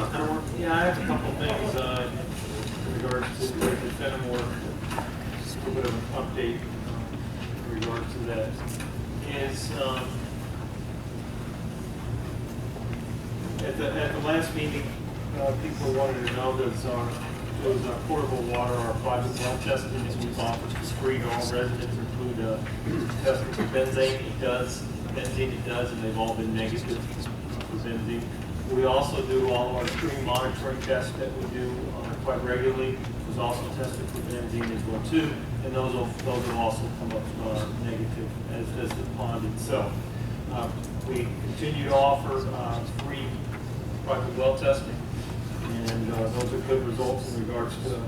on Fenimore? Yeah, I have a couple of things in regards to the Fenimore, just a little bit of an update in regards to that. Is at the last meeting, people wanted to know those portable water, our private well testing that we've offered for free to all residents, include testing for benzene. It does, and they've all been negative for benzene. We also do all of our stream monitoring tests that we do quite regularly. Was also tested for benzene as well too, and those have also come up negative as the pond itself. We continue to offer free private well testing, and those are good results in regards to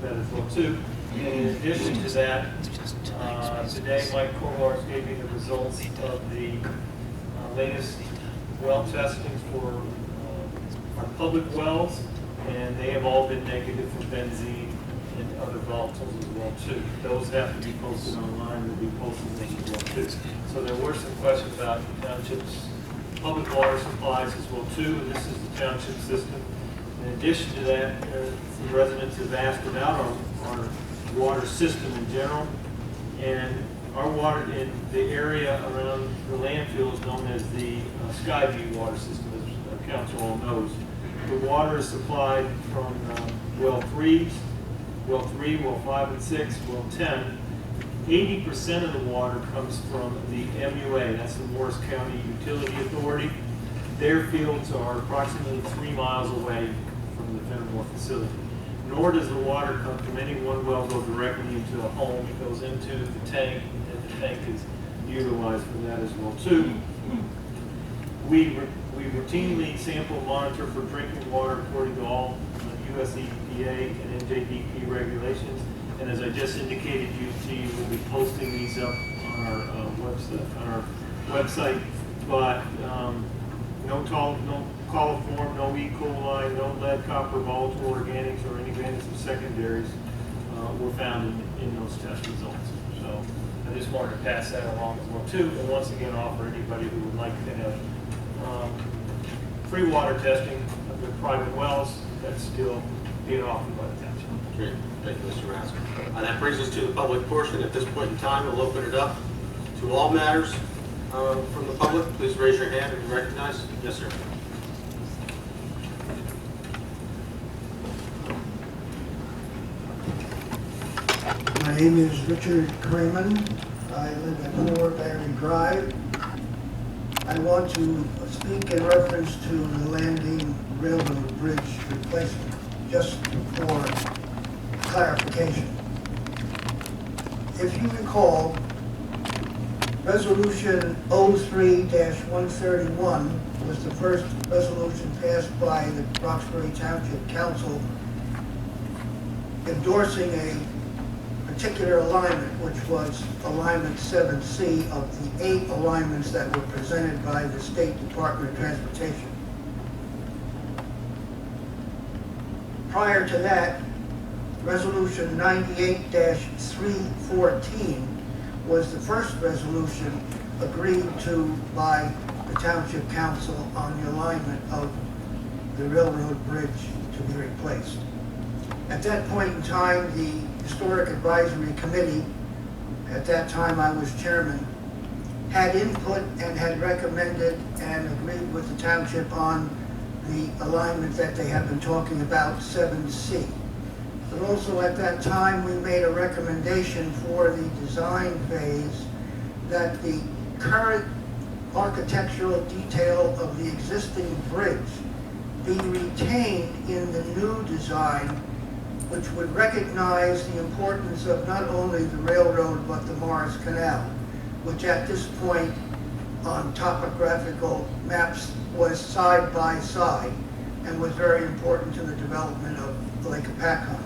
that as well too. And in addition to that, today Mike Corvars gave me the results of the latest well testing for our public wells, and they have all been negative for benzene and other volatiles as well too. Those have to be posted online. We'll be posting those as well too. So there were some questions about the township's public water supplies as well too, and this is the township system. In addition to that, some residents have asked about our water system in general, and our water in the area around the landfill is known as the Skyview water system, as the council all knows. The water is supplied from well 3, well 5 and 6, well 10. 80% of the water comes from the MUA, that's the Morris County Utility Authority. Their fields are approximately 3 miles away from the Fenimore facility. Nor does the water come from any one well go directly into a home. It goes into the tank, and the tank is utilized for that as well too. We routinely sample and monitor for drinking water according to all US EPA and NJDP regulations. And as I just indicated, you will be posting these up on our website. But no coliform, no E. coli, no lead, copper, volatile organics, or any of secondaries were found in those test results. So I just wanted to pass that along as well too, and once again offer anybody who would like to have free water testing of their private wells that's still being offered by the township. Great. Thank you, Mr. Rask. That brings us to the public portion. At this point in time, we'll open it up to all matters from the public. Please raise your hand and be recognized. Yes, sir. My name is Richard Kramen. I live at 4 Barry Drive. I want to speak in reference to the Landing Railroad Bridge replacement, just for clarification. If you recall, Resolution 03-131 was the first resolution passed by the Roxbury Township Council endorsing a particular alignment, which was alignment 7C of the 8 alignments that were presented by the State Department of Transportation. Prior to that, Resolution 98-314 was the first resolution agreed to by the Township Council on the alignment of the railroad bridge to be replaced. At that point in time, the Historic Advisory Committee, at that time I was chairman, had input and had recommended and agreed with the township on the alignment that they have been talking about, 7C. But also at that time we made a recommendation for the design phase that the current architectural detail of the existing bridge be retained in the new design, which would recognize the importance of not only the railroad but the Morris Canal, which at this point on topographical maps was side by side and was very important to the development of Lake Apacon.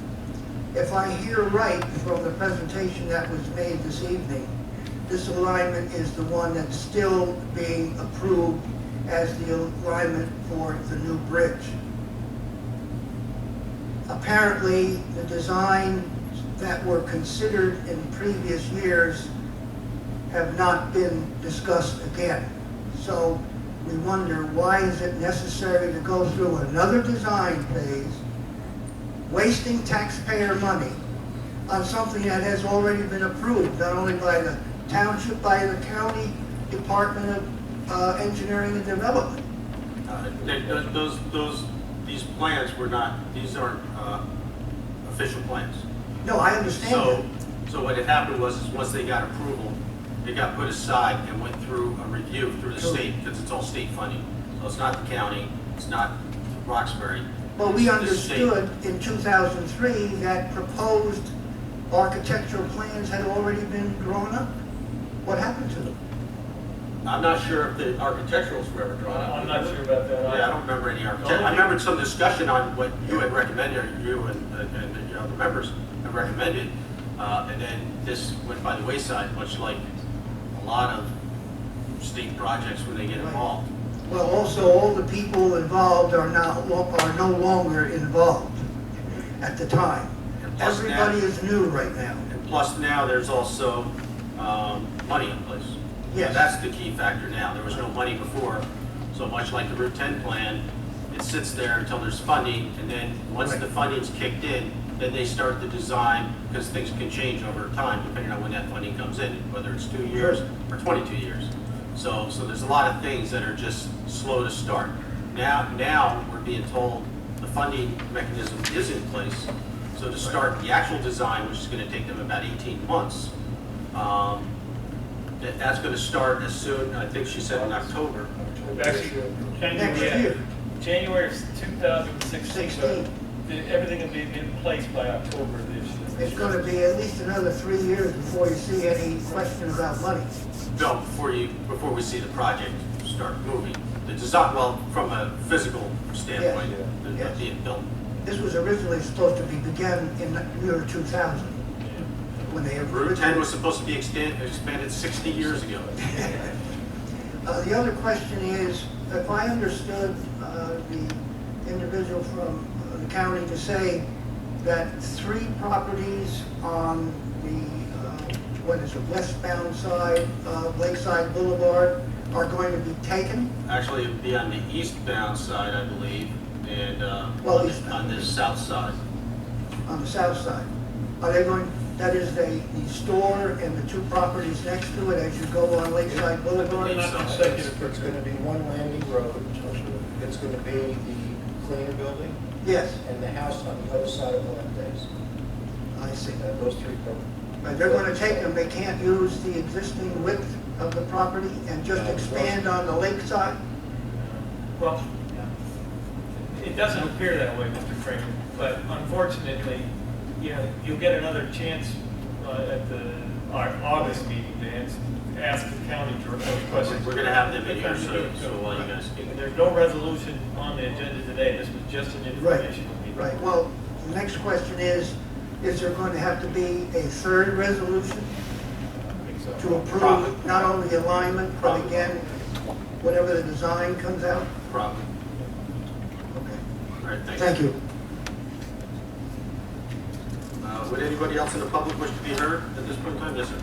If I hear right from the presentation that was made this evening, this alignment is the one that's still being approved as the alignment for the new bridge. Apparently, the designs that were considered in previous years have not been discussed again. So we wonder why is it necessary to go through another design phase, wasting taxpayer money on something that has already been approved, not only by the township, by the county Department of Engineering and Development. These plans were not, these aren't official plans. No, I understand that. So what had happened was, is once they got approval, they got put aside and went through a review through the state, because it's all state funding. So it's not the county, it's not Roxbury. Well, we it's the state. understood in 2003 that proposed architectural plans had already been drawn up. What happened to them? I'm not sure if the architecturals were ever drawn up. I'm not sure about that. Yeah, I don't remember any architecture. I remembered some discussion on what you had recommended, or you and the other members had recommended, and then this went by the wayside, much like a lot of state projects when they get involved. Well, also, all the people involved are no longer involved at the time. And plus Everybody now- is new right now. And plus now, there's also money in place. Yes. That's the key factor now. There was no money before, so much like the Route 10 plan, it sits there until there's funding, and then once Right. the funding's kicked in, then they start the design, because things can change over time depending on when that funding comes in, whether it's 2 years or 22 years. So there's a lot of things that are just slow to start. Now we're being told the funding mechanism is in place, so to start the actual design, which is going to take them about 18 months, that's going to start as soon, I think she said in October. Actually, Next year. January of 2016, 16. everything will be in place by October this year. It's going to be at least another 3 years before you see any question about money. No, before we see the project start moving. The design, well, from a physical standpoint, Yes. being built. This was originally supposed to be begun in the year 2000, when they Route 10 was supposed to be expanded 60 years ago. The other question is, if I understood the individual from the county to say that 3 properties on the, westbound side of Lakeside Boulevard are going to be taken? Actually, it'd be on the eastbound side, I believe, and Well, on the south side. On the south side. Are they going, that is the store and the 2 properties next to it as you go on Lakeside Boulevard? Not consecutive. It's going to be one landing road. It's going to be the cleaner building Yes, and the house on the other side of Melendez. I see. Those 3 properties. But they're going to take them, they can't use the existing width of the property and just expand on the lakeside? Well, it doesn't appear that way, Mr. Kramer, but unfortunately, you'll get another chance at our August meeting to ask the county questions. We're going to have them in here soon, so while you guys speak. There's no resolution on the agenda today. This was just an informational meeting. Right, well, the next question is there going to have to be a 3rd resolution I think so. to approve Probably. not only the alignment, but Probably. again, whatever the design comes out? Probably. Okay. All right, thanks. Thank you. Would anybody else in the public wish to be heard at this point in time? Yes, sir.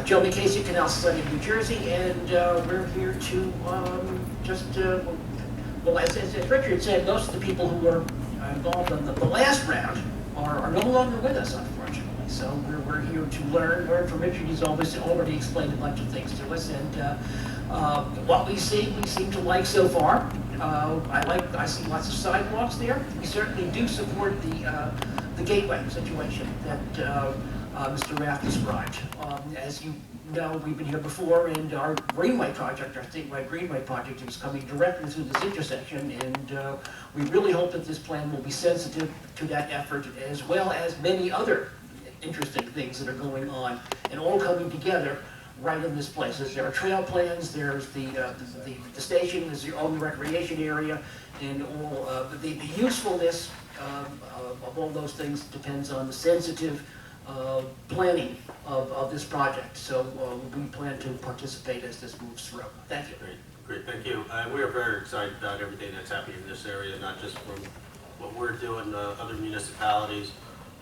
Joe McCasey, Canal Society of New Jersey, and we're here to well, as Richard said, most of the people who were involved in the last round are no longer with us, unfortunately. So we're here to learn from Richard. He's already explained a bunch of things to us, and what we seem to like so far. I see lots of sidewalks there. We certainly do support the gateway situation that Mr. Rath described. As you know, we've been here before, and our Greenway project, our statewide Greenway project, is coming directly through this intersection, and we really hope that this plan will be sensitive to that effort, as well as many other interesting things that are going on, and all coming together right in this place. There are trail plans, there's the station, there's your own recreation area, and all the usefulness of all those things depends on the sensitive planning of this project. So we plan to participate as this moves through. Thank you. Great, thank you. We are very excited about everything that's happening in this area, not just from what we're doing, other municipalities.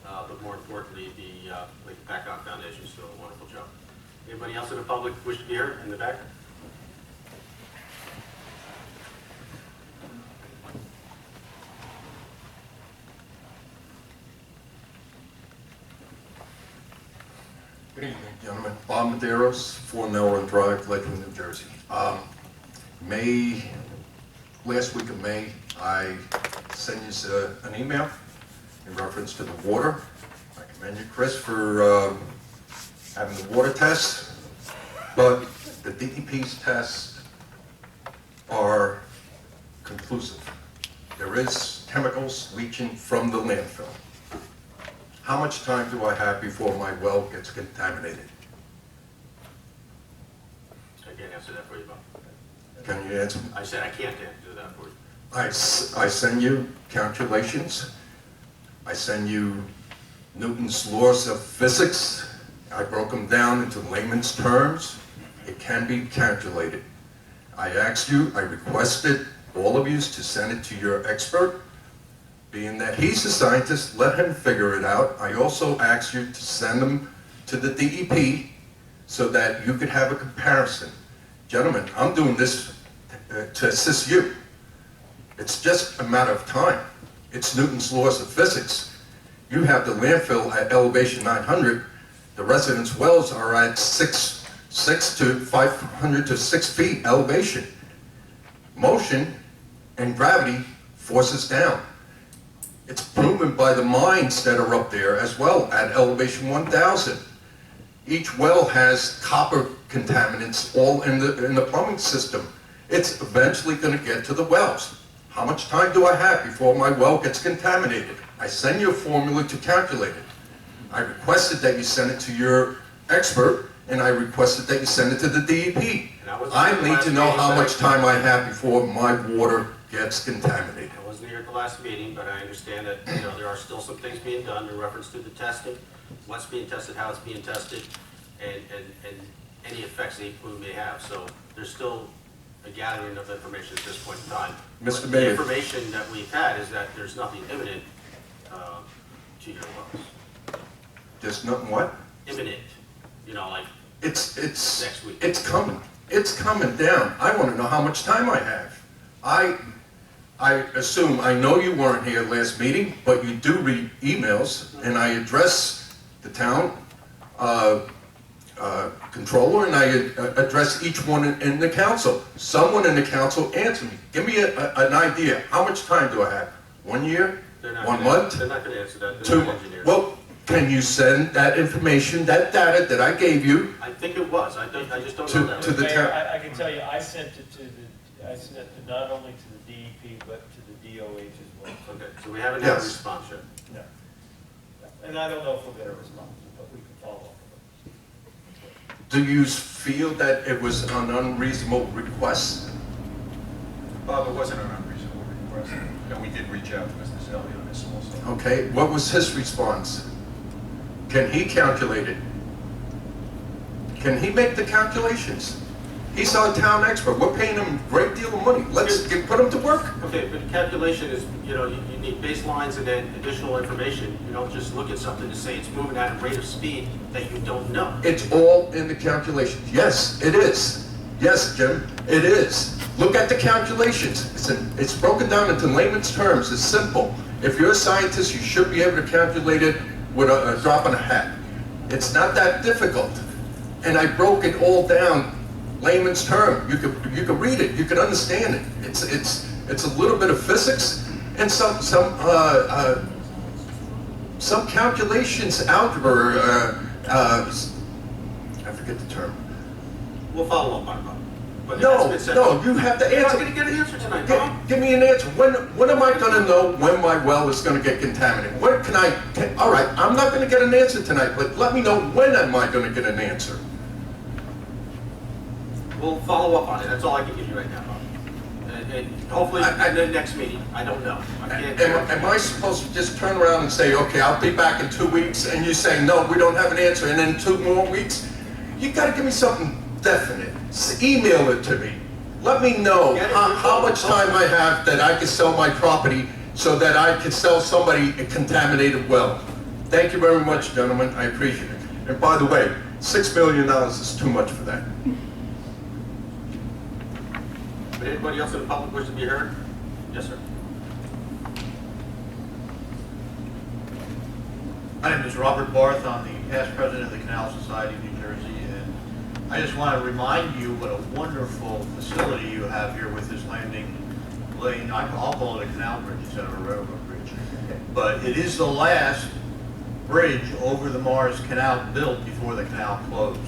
but more importantly, the Lake Packard Foundation is doing a wonderful job. Anybody else in the public wish to be heard in the back? Good evening, gentlemen. Bob Medeiros, 4 Melrose Drive, Lakewood, New Jersey. Last week of May, I sent you an email in reference to the water. I commend you, Chris, for having the water test, but the DEP's tests are conclusive. There is chemicals leaching from the landfill. How much time do I have before my well gets contaminated? I can't answer that for you, Bob. Can you answer? I said I can't answer that for you. I send you calculations. I send you Newton's laws of physics. I broke them down into layman's terms. It can be calculated. I asked you, I requested all of you to send it to your expert. Being that he's a scientist, let him figure it out. I also asked you to send them to the DEP so that you could have a comparison. Gentlemen, I'm doing this to assist you. It's just a matter of time. It's Newton's laws of physics. You have the landfill at elevation 900. The residence wells are at 6 to 500 to 6 feet elevation. Motion and gravity forces down. It's proven by the mines that are up there as well at elevation 1000. Each well has copper contaminants all in the plumbing system. It's eventually going to get to the wells. How much time do I have before my well gets contaminated? I send you a formula to calculate it. I requested that you send it to your expert, and I requested that you send it to the DEP. I need to know how much time I have before my water gets contaminated. I wasn't here at the last meeting, but I understand that, you know, there are still some things being done in reference to the testing, what's being tested, how it's being tested, and any effects the plume may have. So there's still a gathering of information at this point in time. Mr. But Mayor. the information that we've had is that there's nothing imminent to your wells. Just nothing what? Imminent, you know, like It's next week. It's coming. It's coming down. I want to know how much time I have. I assume, I know you weren't here last meeting, but you do read emails, and I address the town controller, and I address each one in the council. Someone in the council answer me. Give me an idea. How much time do I have? 1 year? They're not 1 gonna- month? They're not going to answer that. They're 2 not months? engineers. Well, can you send that information, that data that I gave you I think it was. I just don't know that. to the Mayor, town? I can tell you, I sent it not only to the DEP, but to the DOH as well. Okay, so we haven't had a Yes. response yet. No. And I don't know if we'll get a response, but we can follow up. Do you feel that it was an unreasonable request? Bob, it wasn't an unreasonable request, and we did reach out to Mr. Zelli on this also. Okay, what was his response? Can he calculate it? Can he make the calculations? He's our town expert. We're paying him a great deal of money. Let's put him to work. Okay, but the calculation is, you know, you need baselines and then additional information. You don't just look at something to say it's moving at a rate of speed that you don't know. It's all in the calculations. Yes, it is. Yes, Jim, it is. Look at the calculations. It's broken down into layman's terms. It's simple. If you're a scientist, you should be able to calculate it with a drop in a hat. It's not that difficult. And I broke it all down, layman's term. You could read it. You could understand it. It's a little bit of physics and some calculations, algebra. I forget the term. We'll follow up on it, Bob. But it No, has been said. no, you have to You're not answer. going to get an answer tonight, Bob. Give me an answer. When am I going to know when my well is going to get contaminated? When all right, I'm not going to get an answer tonight, but let me know when am I going to get an answer? We'll follow up on it. That's all I can give you right now, Bob. And hopefully in the next meeting. I don't know. I can't. Am I supposed to just turn around and say, okay, I'll be back in 2 weeks, and you say, no, we don't have an answer, and then 2 more weeks? You got to give me something definite. Email it to me. Let me know how much time I have that I can sell my property so that I can sell somebody a contaminated well. Thank you very much, gentlemen. I appreciate it. And by the way, $6 million is too much for that. Would anybody else in the public wish to be heard? Yes, sir. My name is Robert Barth. I'm the past president of the Canal Society of New Jersey, and I just want to remind you what a wonderful facility you have here with this landing lane. I'll call it a canal bridge instead of a railroad bridge. But it is the last bridge over the Morris Canal built before the canal closed.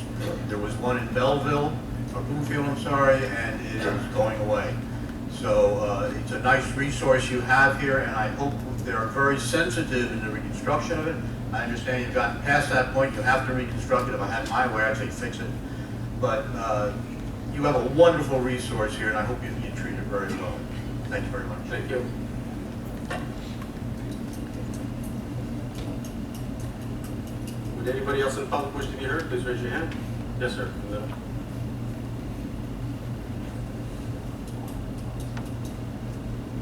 There was one in Belleville, or Bloomfield, I'm sorry, and it is going away. So it's a nice resource you have here, and I hope they're very sensitive in the reconstruction of it. I understand you've gotten past that point. You have to reconstruct it. If I had my way, I'd say fix it. But you have a wonderful resource here, and I hope you treat it very well. Thank you very much. Thank you. Would anybody else in the public wish to be heard? Please raise your hand. Yes, sir. In the middle.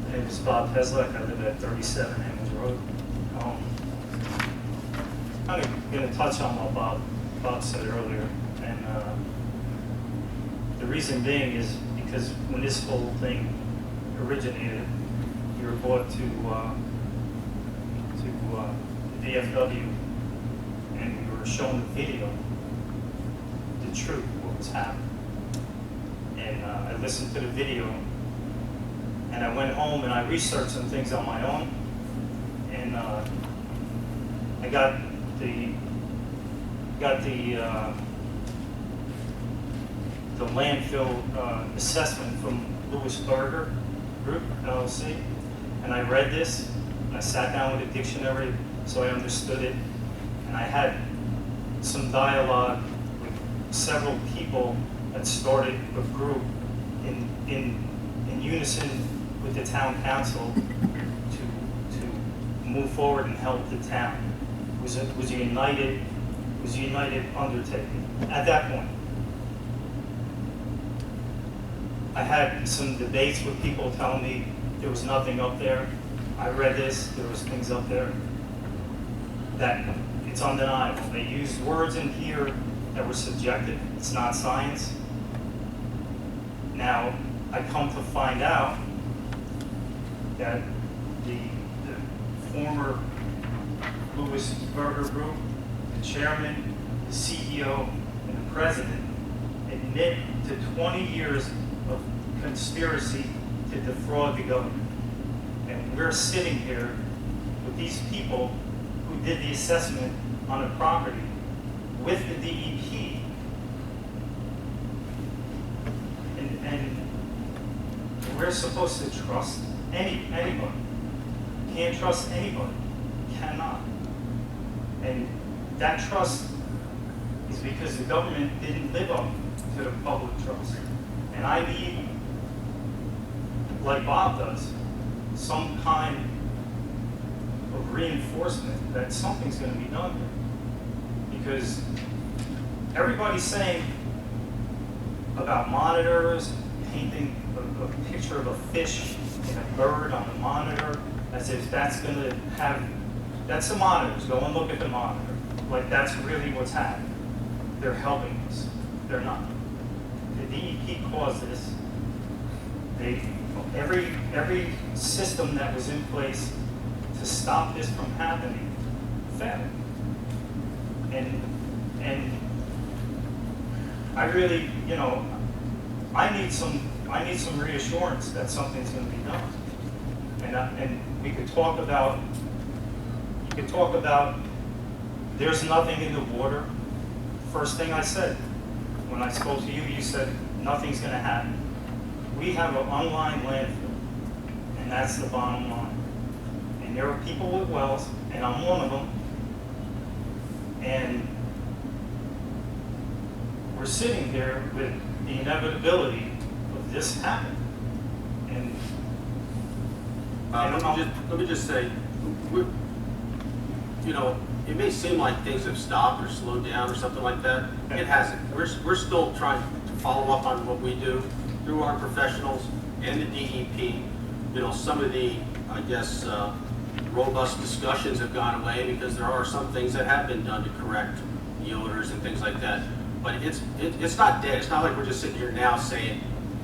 My name is Bob Peslak. I live at 37 Hamels Road. I'm going to touch on what Bob said earlier, and the reason being is because when this whole thing originated, we were brought to the DFW, and we were shown the video, the truth, what was happening. And I listened to the video, and I went home and I researched some things on my own, and I got the landfill assessment from Lewis Berger Group LLC, and I read this, and I sat down with a dictionary so I understood it, and I had some dialogue with several people that started a group in unison with the town council to move forward and help the town. It was a united undertaking. At that point, I had some debates with people telling me there was nothing up there. I read this, there was things up there that it's undeniable. They used words in here that were subjective. It's not science. Now, I come to find out that the former Lewis Berger Group, the chairman, the CEO, and the president admit to 20 years of conspiracy to defraud the government. And we're sitting here with these people who did the assessment on a property with the DEP. And we're supposed to trust anybody. Can't trust anybody. Cannot. And that trust is because the government didn't live up to the public trust. And I need, like Bob does, some kind of reinforcement that something's going to be done here. Because everybody's saying about monitors, painting a picture of a fish and a bird on the monitor, as if that's going to have, that's the monitors, go and look at the monitor. Like that's really what's happening. They're helping us. They're not. The DEP caused this. Every system that was in place to stop this from happening failed. And I really, I need some reassurance that something's going to be done. And we could talk about, there's nothing in the water. First thing I said, when I spoke to you, you said nothing's going to happen. We have an unlined landfill, and that's the bottom line. And there are people with wells, and I'm one of them, and we're sitting here with the inevitability of this happening. And let me just say, it may seem like things have stopped or slowed down or something like that. It hasn't. We're still trying to follow up on what we do through our professionals and the DEP. Some of the, I guess, robust discussions have gone away because there are some things that have been done to correct the odors and things like that. But it's not dead. It's not like we're just sitting here now saying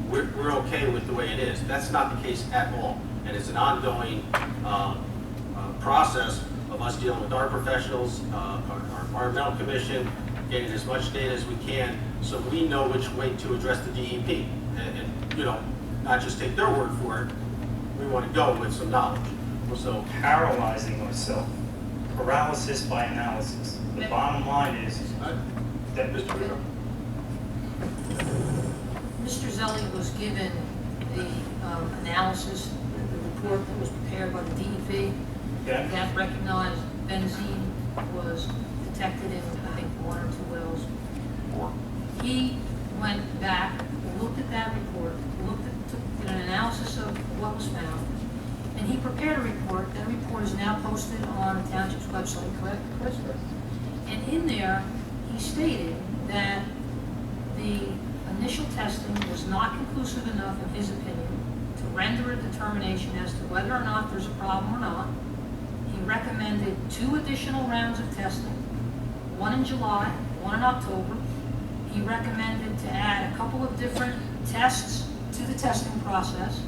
we're okay with the way it is. That's not the case at all. And it's an ongoing process of us dealing with our professionals, our environmental commission, getting as much data as we can so we know which way to address the DEP. And you know, not just take their word for it. We want to go with some knowledge. So Paralyzing ourselves, paralysis by analysis. The bottom line is that Mr. Ritter, Mr. Zelli was given the analysis, the report that was prepared by the DEP okay? that recognized benzene was detected in, I think, 1 or 2 wells. He went back, looked at that report, did an analysis of what was found, and he prepared a report. That report is now posted on the township's website, correct, Chris? And in there, he stated that the initial testing was not conclusive enough, in his opinion, to render a determination as to whether or not there's a problem or not. He recommended 2 additional rounds of testing, 1 in July, 1 in October. He recommended to add a couple of different tests to the testing process.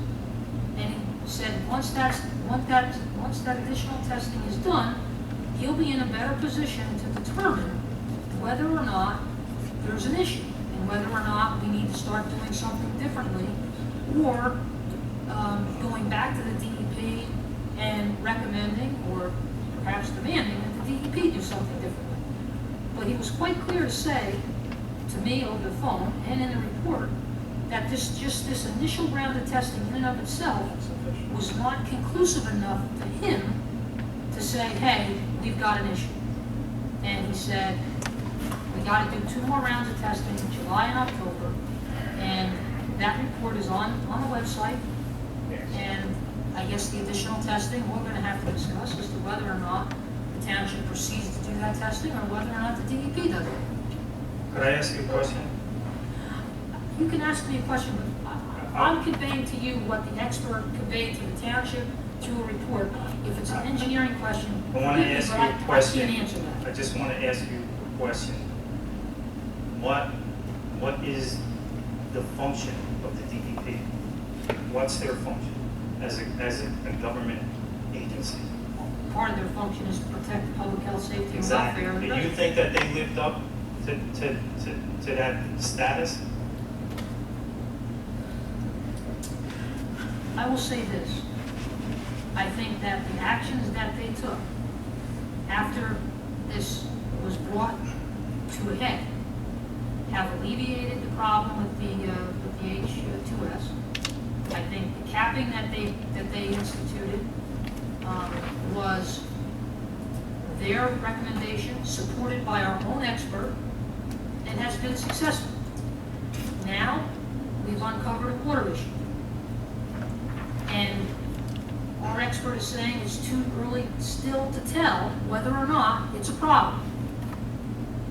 And he said once that additional testing is done, he'll be in a better position to determine whether or not there's an issue and whether or not we need to start doing something differently, or going back to the DEP and recommending or perhaps demanding that the DEP do something differently. But he was quite clear to say to me over the phone and in the report that this initial round of testing in and of itself was not conclusive enough to him to say, hey, we've got an issue. And he said, we got to do 2 more rounds of testing in July and October, and that report is on the website. And I guess the additional testing we're going to have to discuss as to whether or not the township proceeds to do that testing or whether or not the DEP does it. Could I ask you a question? You can ask me a question, but I'm conveying to you what the expert conveyed to the township through a report. If it's an engineering question, I want to ask you a I question. can't answer that. I just want to ask you a question. What is the function of the DEP? What's their function as a government agency? Part of their function is to protect the public health, safety, and Exactly. welfare of the Do you residents. think that they lived up to that status? I will say this. I think that the actions that they took after this was brought to a head have alleviated the problem with the H2S. I think the capping that they instituted was their recommendation, supported by our own expert, and has been successful. Now, we've uncovered a water issue. And our expert is saying it's too early still to tell whether or not it's a problem.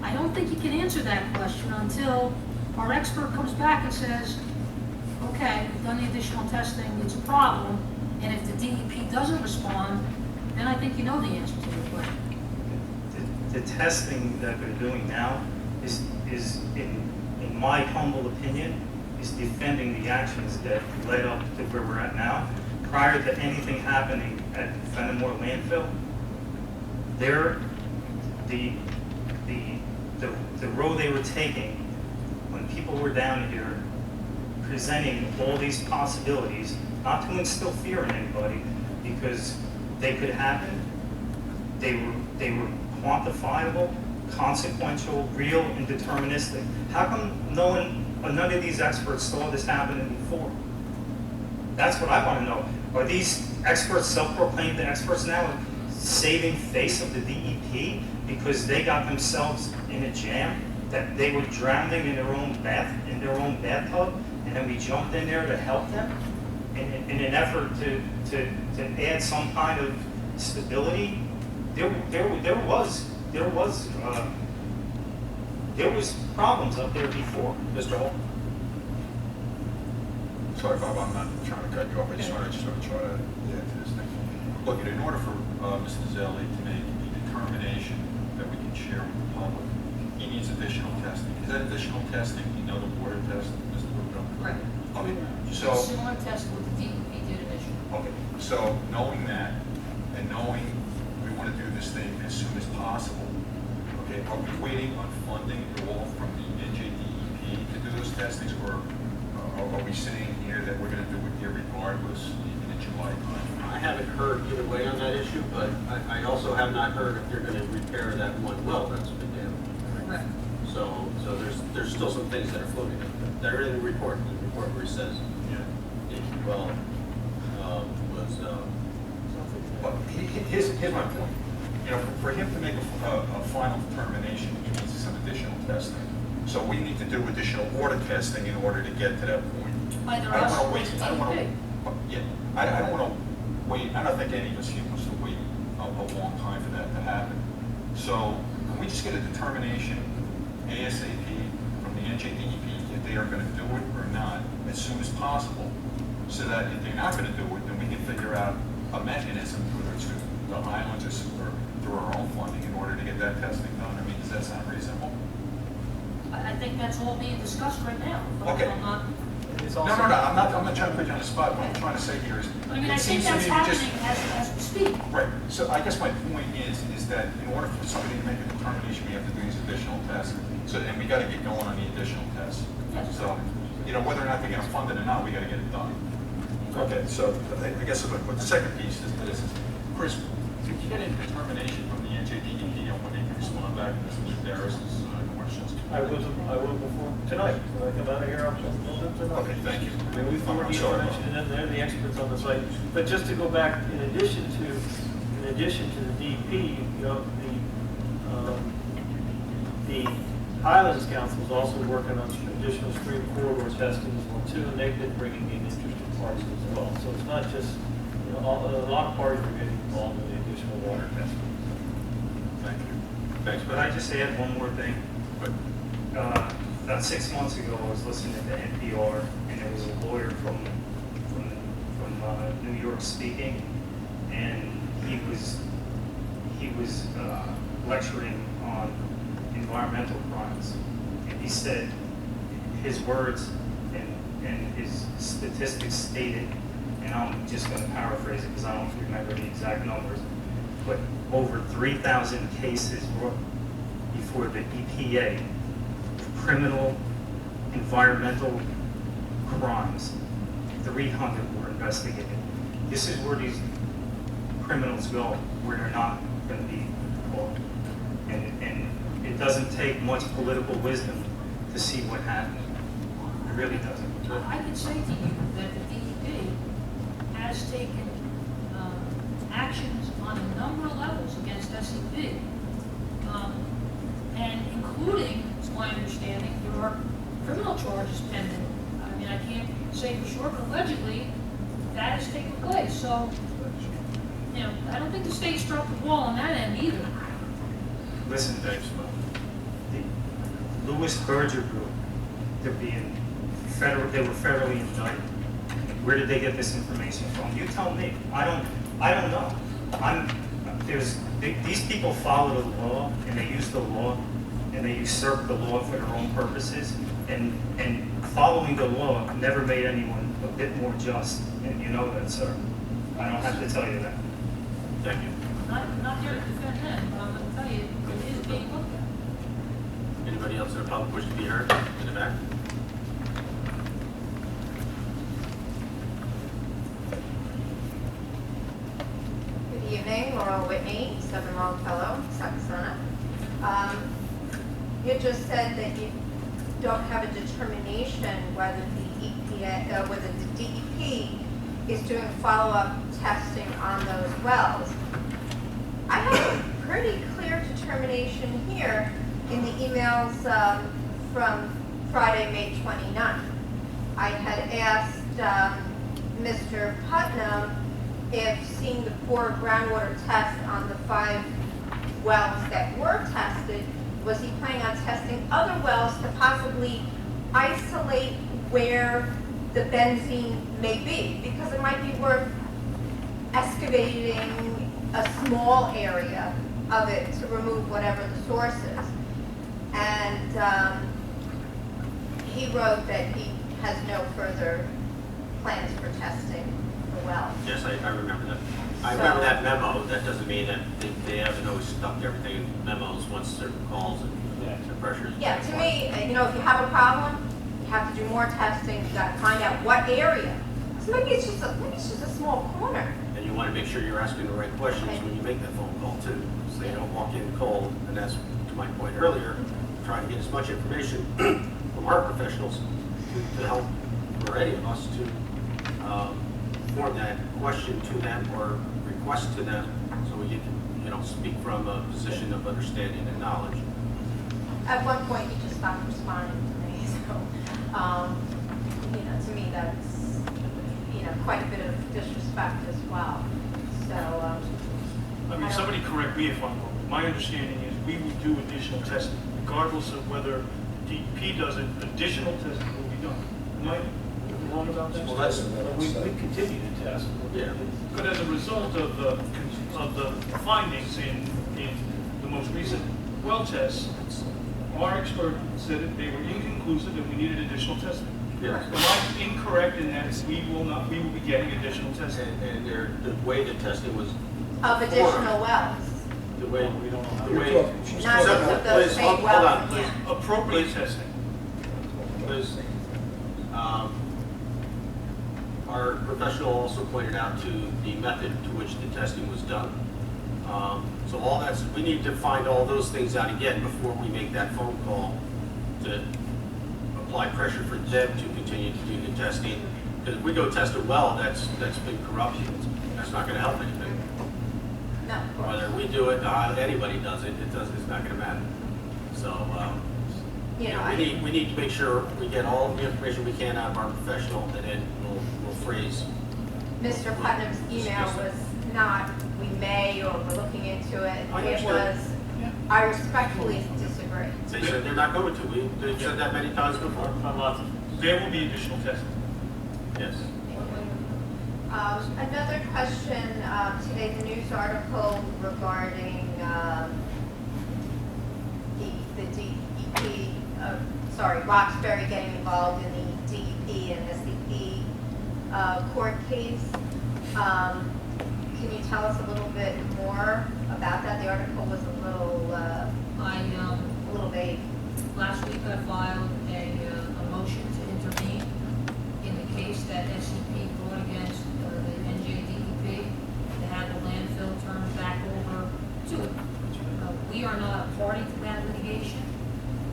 I don't think you can answer that question until our expert comes back and says, okay, we've done the additional testing, it's a problem, and if the DEP doesn't respond, then I think you know the answer to the question. The testing that they're doing now is in my humble opinion, is defending the actions that led up to where we're at now. Prior to anything happening at Fenimore landfill, the road they were taking when people were down here presenting all these possibilities, not to instill fear in anybody, because they could happen. They were quantifiable, consequential, real, and deterministic. How come none of these experts saw this happening before? That's what I want to know. Are these experts, self-proclaimed experts now, saving face of the DEP because they got themselves in a jam that they were drowning in their own bathtub, and then we jumped in there to help them in an effort to add some kind of stability? There was problems up there before. Mr. Holt? Sorry, Bob, I'm not trying to cut you off. I just want to sort of try to get into this thing. look, in order for Mr. Zelli to make a determination that we can share with the public, he needs additional testing. Is that additional testing, the water test, Mr. Rubio? Right. Okay, It's so, a similar test what the DEP did initially. okay, so knowing that, and knowing we want to do this thing as soon as possible, okay, are we waiting on funding at all from the NJDEP to do those testings, or are we saying here that we're going to do it here regardless in the July time? I haven't heard either way on that issue, but I also have not heard if they're gonna repair that one well that's been damaged. Right. So there's still some things that are floating that are in the report where it says, Yeah. each well, was, But here's my point. You know, for him to make a final determination, he needs some additional testing. So we need to do additional water testing in order to get to that point. Either I don't us want or to wait. I don't want DEP. to. Yeah, I don't want to wait. I don't think any of us here wants to wait a long time for that to happen. So can we just get a determination ASAP from the NJDEP if they are going to do it or not as soon as possible, so that if they're not going to do it, then we can figure out a mechanism, whether it's through the islands or through our own funding, in order to get that testing done. I mean, does that sound reasonable? I think that's all being discussed right now. But Okay. I'm not, It's No, also- I'm not trying to put you on the spot. What I'm trying to say here is, I mean, I it think seems to that's me we just. happening as we speak. Right, so I guess my point is that in order for somebody to make a determination, we have to do these additional tests. So, and we gotta get going on the additional tests. Yes. So, you know, whether or not they're gonna fund it or not, we gotta get it done. Okay, so I guess what the second piece is this, Chris, did you get any determination from the NJDEP on when they can respond back to Mr. Darris's questions? I will before, tonight, when I come out of here, I'll do tonight. Okay, thank you. I mean, we've I'm already sorry. mentioned it, they're the experts on the site. But just to go back, in addition to the DEP, you know, the Highlands Council is also working on some additional stream corridor testing as well too, and they've been bringing in interested parties as well. So it's not just, you know, a lot of parties are getting involved in the additional water testing. Thank you. Thanks, But I just add one more thing. But About 6 months ago, I was listening to NPR, and there was a lawyer from New York speaking, and he was lecturing on environmental crimes. And he said his words and his statistics stated, and I'm just going to paraphrase it because I don't remember the exact numbers, but over 3,000 cases brought before the EPA, criminal environmental crimes, 300 were investigated. This is where these criminals go, where they're not going to be caught. And it doesn't take much political wisdom to see what happened. It really doesn't. I can say to you that the DEP has taken actions on a number of levels against SEP, and including, to my understanding, there are criminal charges pending. I mean, I can't say for sure, but allegedly, that has taken place. So, you know, I don't think the state struck the ball on that end either. Listen, Dave, the Lewis Berger group, they were federally indicted. Where did they get this information from? You tell me. I don't know. These people follow the law, and they use the law, and they usurp the law for their own purposes, and following the law never made anyone a bit more just, and you know that, sir. I don't have to tell you that. thank you. Not here to defend them, but I'm going to tell you, it is being looked at. anybody else in the public wish to be heard in the back? Good evening, Laurel Whitney, 7 Longfellow, Saxona. You just said that you don't have a determination whether the DEP is doing follow-up testing on those wells. I have a pretty clear determination here in the emails from Friday, May 29th. I had asked Mr. Putnam if seeing the 4 groundwater tests on the 5 wells that were tested, was he planning on testing other wells to possibly isolate where the benzene may be? Because it might be worth excavating a small area of it to remove whatever the source is. And he wrote that he has no further plans for testing the well. Yes, I remember that. I remember that memo. That doesn't mean that they haven't always stuck everything in memos once certain calls and the pressures. Yeah, to me, you know, if you have a problem, you have to do more testing, you gotta find out what area. So maybe it's just a small corner. And you want to make sure you're asking the right questions when you make that phone call too, so you don't walk in cold. And that's to my point earlier, trying to get as much information from our professionals to help, for any of us to form that question to them or request to them, so we can, you know, speak from a position of understanding and knowledge. At one point, you just stopped responding to me, so, you know, to me, that's, you know, quite a bit of disrespect as well. So, I mean, somebody correct me if I'm wrong. My understanding is we will do additional testing, regardless of whether DEP does it, additional testing will be done. Am I wrong about that? Well, that's, we continue to test. Yeah. But as a result of the findings in the most recent well tests, our expert said that they were inconclusive and we needed additional testing. Yes. Am I incorrect in that we will be getting additional testing? And the way the testing was of additional wells, the way not just of those Liz, same hold wells on, Liz. again. Appropriate testing. Liz, our professional also pointed out to the method to which the testing was done. So all that's, we need to find all those things out again before we make that phone call to apply pressure for them to continue to do the testing. Because if we go test a well that's been corrupted, that's not going to help anything. No, of course. Whether we do it, anybody does it, it's not going to matter. So, You know, we need to make sure we get all the information we can out of our professional, and then we'll phrase. Mr. Putnam's email was not, we may, or we're looking into it. I It was, I respectfully disagree. They said they're not going to. They've said that many times before. There will be additional testing. Yes. Another question, today the news article regarding the DEP, Roxbury getting involved in the DEP and SCP court case. Can you tell us a little bit more about that? The article was a little vague. Last week I filed a motion to intervene in the case that SCP brought against the NJDEP to have the landfill turned back over to it. We are not a party to that litigation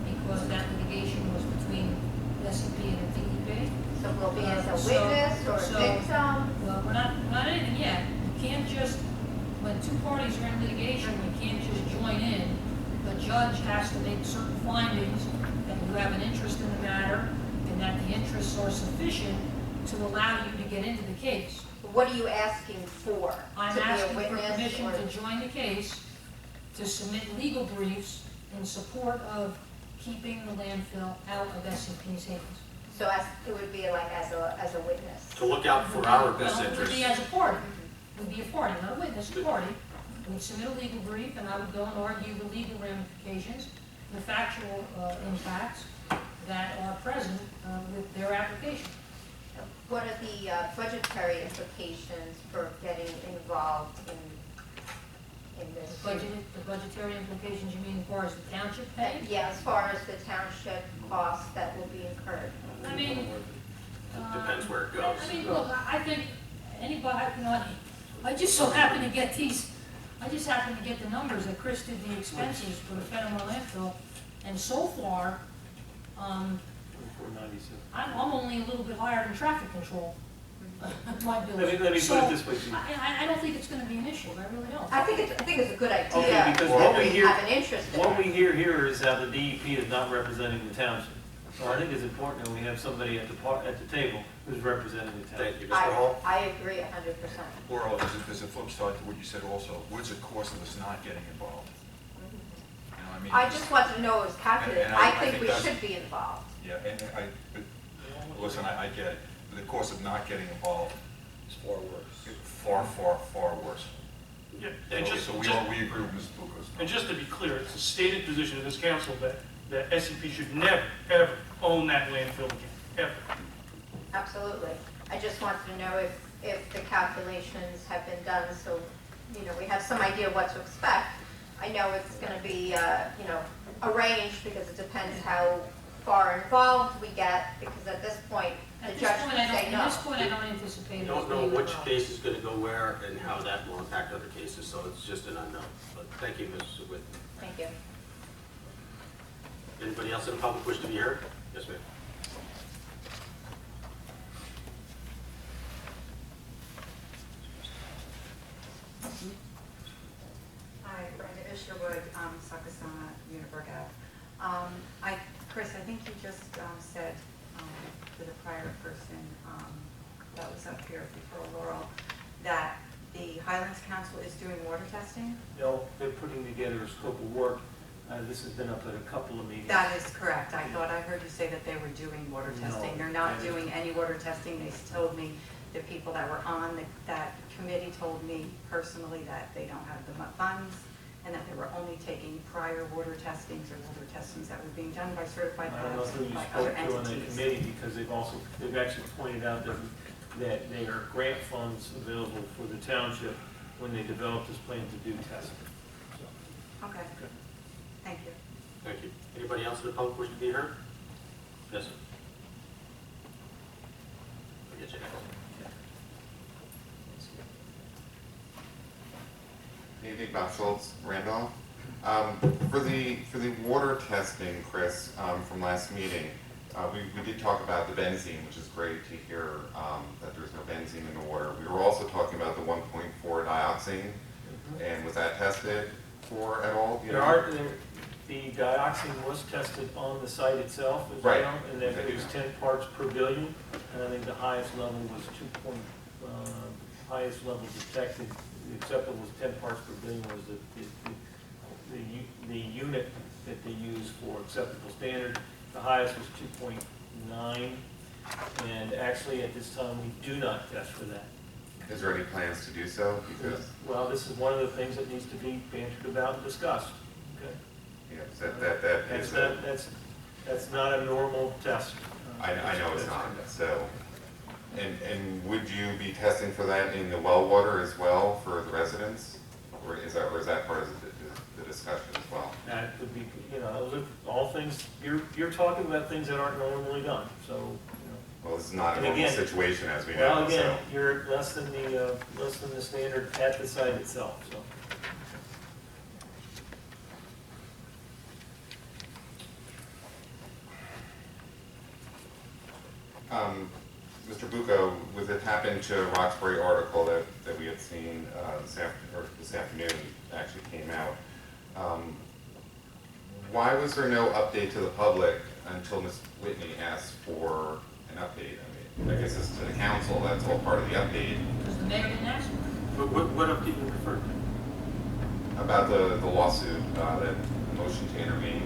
because that litigation was between SCP and the DEP. So we'll be as a witness or a victim? Well, we're not anything yet. You can't just, when two parties are in litigation, you can't just join in. The judge has to make certain findings that you have an interest in the matter and that the interests are sufficient to allow you to get into the case. What are you asking for? I'm To be a asking for witness permission or- to join the case, to submit legal briefs in support of keeping the landfill out of SCP's hands. So it would be like as a witness? To look out for our best Well, it would interests. be as a party. It would be a party, not a witness, a party. We'd submit a legal brief, and I would go and argue the legal ramifications, the factual impacts that are present with their application. What are the budgetary implications for getting involved in this? The budgetary implications, you mean as far as the township pay? Yeah, as far as the township costs that will be incurred. I mean, Depends where it goes. I mean, look, I think anybody, you know, I just so happen to get the numbers that Chris did the expenses for the Fenimore landfill, and so far, I'm only a little bit higher than traffic control. My bill. Let me put it this way, Chief. I don't think it's gonna be an issue, I really don't. I think it's a good idea. Okay, because that what we we hear- have an interest in What it. we hear here is how the DEP is not representing the township. So I think it's important that we have somebody at the table who's representing the township. Thank you, Mr. Hall. I agree 100%. Or there's a flip side to what you said also. What is the cost of us not getting involved? You know, I mean. I just wanted to know it was calculated. And I I think think we that's- should be involved. Yeah, but listen, I get it. The cost of not getting involved It's far worse. Far, far, far worse. Yeah, and So just, we agree with Mr. Bucos. and just to be clear, it's a stated position of this council that SCP should never, ever own that landfill again, ever. Absolutely. I just wanted to know if the calculations have been done, so, we have some idea what to expect. I know it's going to be, a range, because it depends how far involved we get, because at this point, the At this judge point, can say at no. this point, I don't anticipate You it don't know being a which problem. case is gonna go where and how that will impact other cases, so it's just an unknown. But thank you, Mrs. Whitney. Thank you. Anybody else in the public wish to be heard? Yes, ma'am. Hi, Brenda Isherwood, Sakasana, Uniburg Ave. Chris, I think you just said to the prior person that was up here before Laurel, that the Highlands Council is doing water testing? No, they're putting together a scope of work. This has been up at a couple of meetings. That is correct. I thought I heard you say that they were doing water No, testing. They're not that is- doing any water testing. They told me, the people that were on that committee told me personally that they don't have the funds, and that they were only taking prior water testings or water testings that were being done by certified I don't know labs who and you by other spoke to on the entities. committee, because they've actually pointed out that there are grant funds available for the township when they develop this plan to do testing. So, Okay, thank you. Thank you. Anybody else in the public wish to be heard? Yes, sir. I'll get you next. Evening, Bob Schultz, Randolph. For the water testing, Chris, from last meeting, we did talk about the benzene, which is great to hear that there's no benzene in the water. We were also talking about the 1.4 dioxane, and was that tested for at all? You know? The dioxin was tested on the site itself as Right. well, and then it was 10 parts per billion, and I think the highest level was highest level detected, the acceptable was 10 parts per billion was the unit that they use for acceptable standard. The highest was 2.9, and actually at this time, we do not test for that. Is there any plans to do so? Because, Well, this is one of the things that needs to be bantered about and discussed. Okay. that is That's not a normal test. I know it's not, so, and would you be testing for that in the well water as well for the residents? Or is that part of the discussion as well? That could be, those are all things, you're talking about things that aren't normally done, so, Well, this is not a And normal again- situation, as we Well, know, so. again, you're less than the standard at the site itself, so. Mr. Bucco, with it happened to Roxbury article that we had seen this afternoon, actually came out. Why was there no update to the public until Ms. Whitney asked for an update? I mean, I guess it's to the council, that's all part of the update. Because the mayor didn't ask me. What update you refer to? About the lawsuit, that motion to intervene.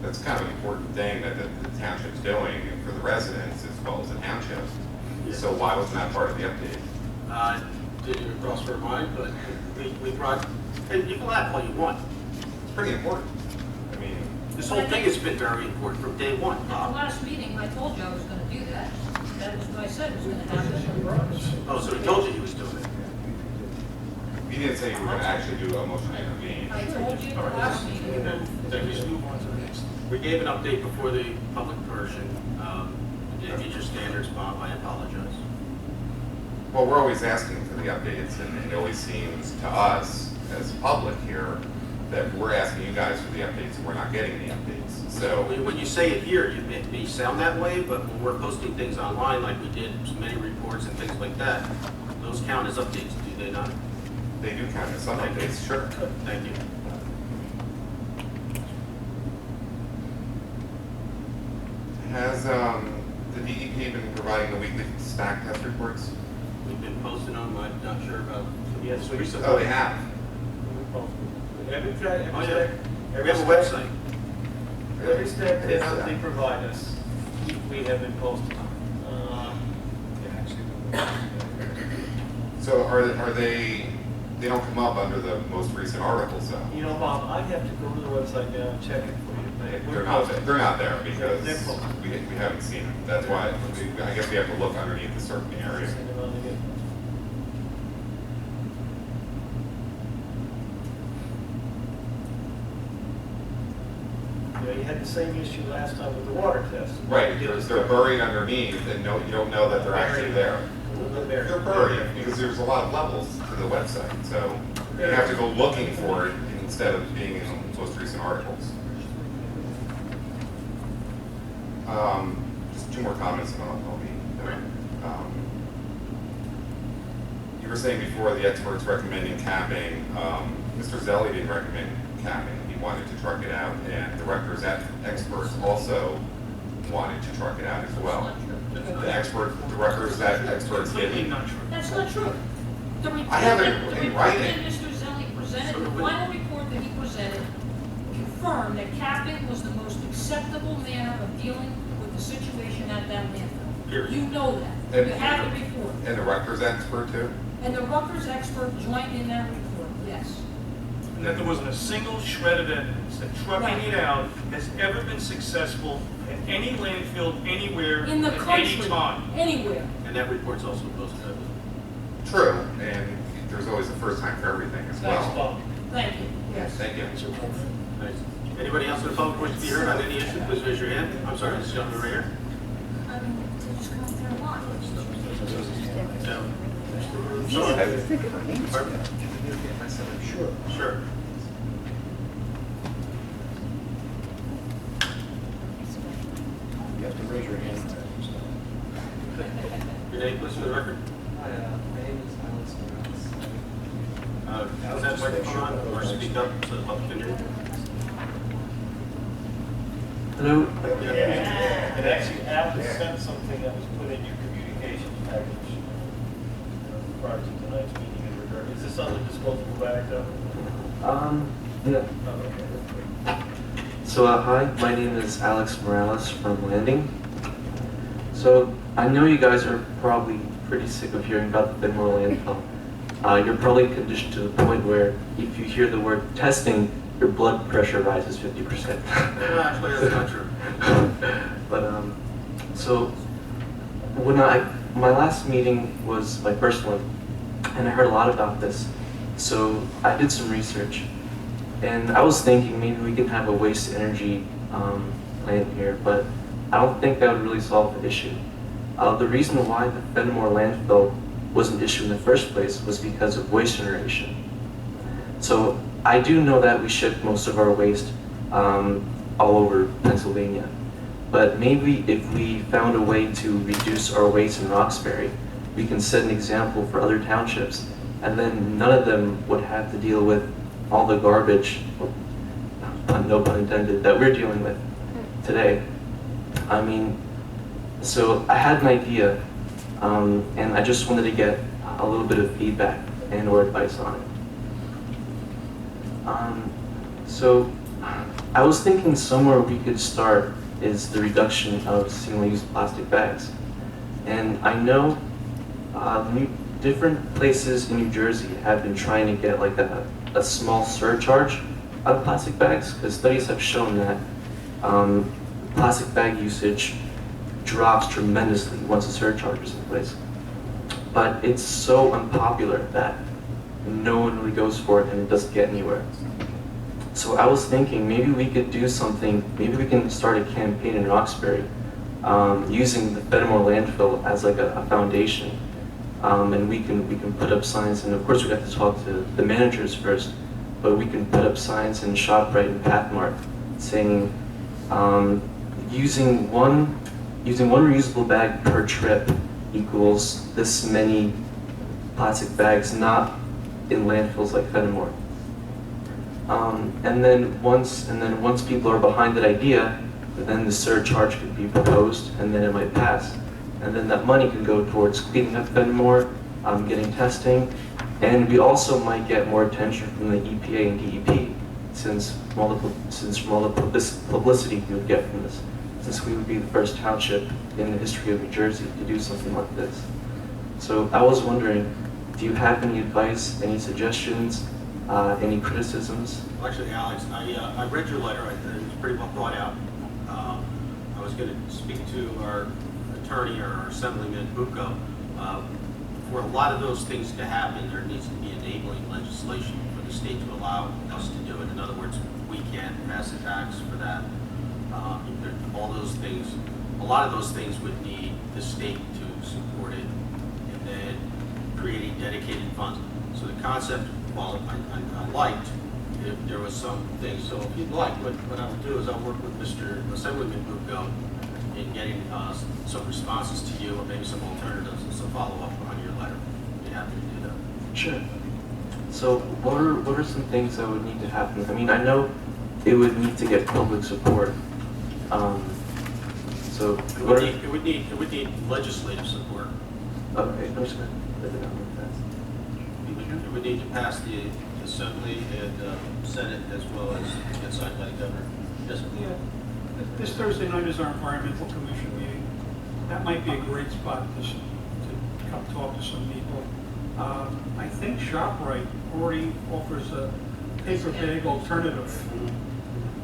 That's kind of an important thing that the township's doing for the residents as well as the township. So why wasn't that part of the update? Didn't even cross her mind, but we brought, and you can laugh all you want. It's pretty important. I mean, This whole thing has been very important from day one, At the Bob. last meeting, I told you I was gonna do that. That was what I said was gonna happen. Oh, so he told you he was doing it. you didn't say you were going to actually do a motion to intervene. I told you at the last meeting. Thank you. Move on to the next. We gave an update before the public version. Didn't meet your standards, Bob, I apologize. Well, we're always asking for the updates, and it always seems to us, as public here, that we're asking you guys for the updates, and we're not getting the updates. So, When you say it here, it may sound that way, but when we're posting things online, like we did, many reports and things like that, those count as updates, do they not? they do count as some updates, sure. Thank you. Has the DEP been providing the weekly stack test reports? We've been posting them, I'm not sure about. Yes, we- recently. Oh, they have. Every Oh, yeah. We every have a website. Every step I didn't know that they that. provide us, we have been posting. are they don't come up under the most recent articles though? You know, Bob, I'd have to go to the website now and check it for you. but They're not there because They're close. we haven't seen them. That's why, I guess we have to look underneath the certain area. You know, you had the same issue last time with the water test. Right, they're buried underneath and you don't know that they're actually there. They're buried because there's a lot of levels to the website, so you have to go looking for it instead of being in the most recent articles. Just two more comments and I'll be done. You were saying before the experts recommending capping. Mr. Zelli didn't recommend capping. He wanted to truck it out, and the records experts also wanted to truck it out as well. The records that experts did. That's not true. The report I have it that- the in report that writing. Mr. Zelli presented, the final report that he presented confirmed that capping was the most acceptable manner of dealing with the situation at that landfill. Period. You know that. You have the report. And the records expert too? And the Rutgers expert joined in that report, yes. And that there wasn't a single shred of evidence that trucking it out has ever been successful at any landfill, anywhere, In the at any country, time. anywhere. And that report's also posted. True, and there's always a first time for everything as well. Thanks, Bob. Thank you, yes. Thank you. Thanks. Anybody else in the public wish to be heard on any issue, please raise your hand. I'm sorry, this gentleman right here. I mean, they just come up there a lot. Sure. Sure. You have to raise your hand. Your name, please, for the record. Hi, my name is Alex Morales. Is that microphone on, or speak up so the public can hear you? Hello. And actually, Apple sent something that was put in your communications package prior to tonight's meeting in regard. Is this on the disposable bag though? Yeah. Oh, okay. So, hi, my name is Alex Morales from Landing. So, I know you guys are probably pretty sick of hearing about the Benmore landfill. You're probably conditioned to the point where if you hear the word testing, your blood pressure rises 50%. Actually, that's not true. But, so, when my last meeting was my first one, and I heard a lot about this. So I did some research, and I was thinking maybe we can have a waste energy plant here, but I don't think that would really solve the issue. The reason why the Fenimore landfill was an issue in the first place was because of waste generation. So I do know that we ship most of our waste all over Pennsylvania, but maybe if we found a way to reduce our waste in Roxbury, we can set an example for other townships, and then none of them would have to deal with all the garbage, no pun intended, that we're dealing with today. I mean, so I had an idea, and I just wanted to get a little bit of feedback and or advice on it. So I was thinking somewhere we could start is the reduction of single-use plastic bags. And I know different places in New Jersey have been trying to get like a small surcharge on plastic bags, because studies have shown that plastic bag usage drops tremendously once a surcharge is in place. But it's so unpopular that no one really goes for it and it doesn't get anywhere. So I was thinking maybe we could do something, maybe we can start a campaign in Roxbury using the Fenimore landfill as like a foundation. And we can put up signs, and of course we have to talk to the managers first, but we can put up signs in ShopRite and Pathmark saying using one reusable bag per trip equals this many plastic bags, not in landfills like Fenimore. And then once people are behind that idea, then the surcharge could be proposed, and then it might pass. And then that money can go towards cleaning up Fenimore, getting testing, and we also might get more attention from the EPA and DEP, since from all the publicity we would get from this, since we would be the first township in the history of New Jersey to do something like this. So I was wondering, do you have any advice, any suggestions, any criticisms? Well, actually, Alex, I read your letter. It was pretty well thought out. I was going to speak to our attorney or our Assemblyman Bucco. For a lot of those things to happen, there needs to be enabling legislation for the state to allow us to do it. In other words, we can't pass a tax for that. All those things, a lot of those things would need the state to support it, and then creating dedicated funds. So the concept, while I liked, if there was some things. So if you'd like, what I will do is I'll work with Mr. Assemblyman Bucco in getting some responses to you, or maybe some alternatives and some follow-up on your letter. Be happy to do that. Sure. So what are some things that would need to happen? I mean, I know it would need to get public support. So it would need legislative support. Okay, I'm just going to put it down like that. It would need to pass the Assembly and Senate as well as get signed by the governor. Yes, sir. Yeah. This Thursday night is our environmental commission meeting. That might be a great spot to come talk to some people. I think ShopRite already offers a paper bag alternative.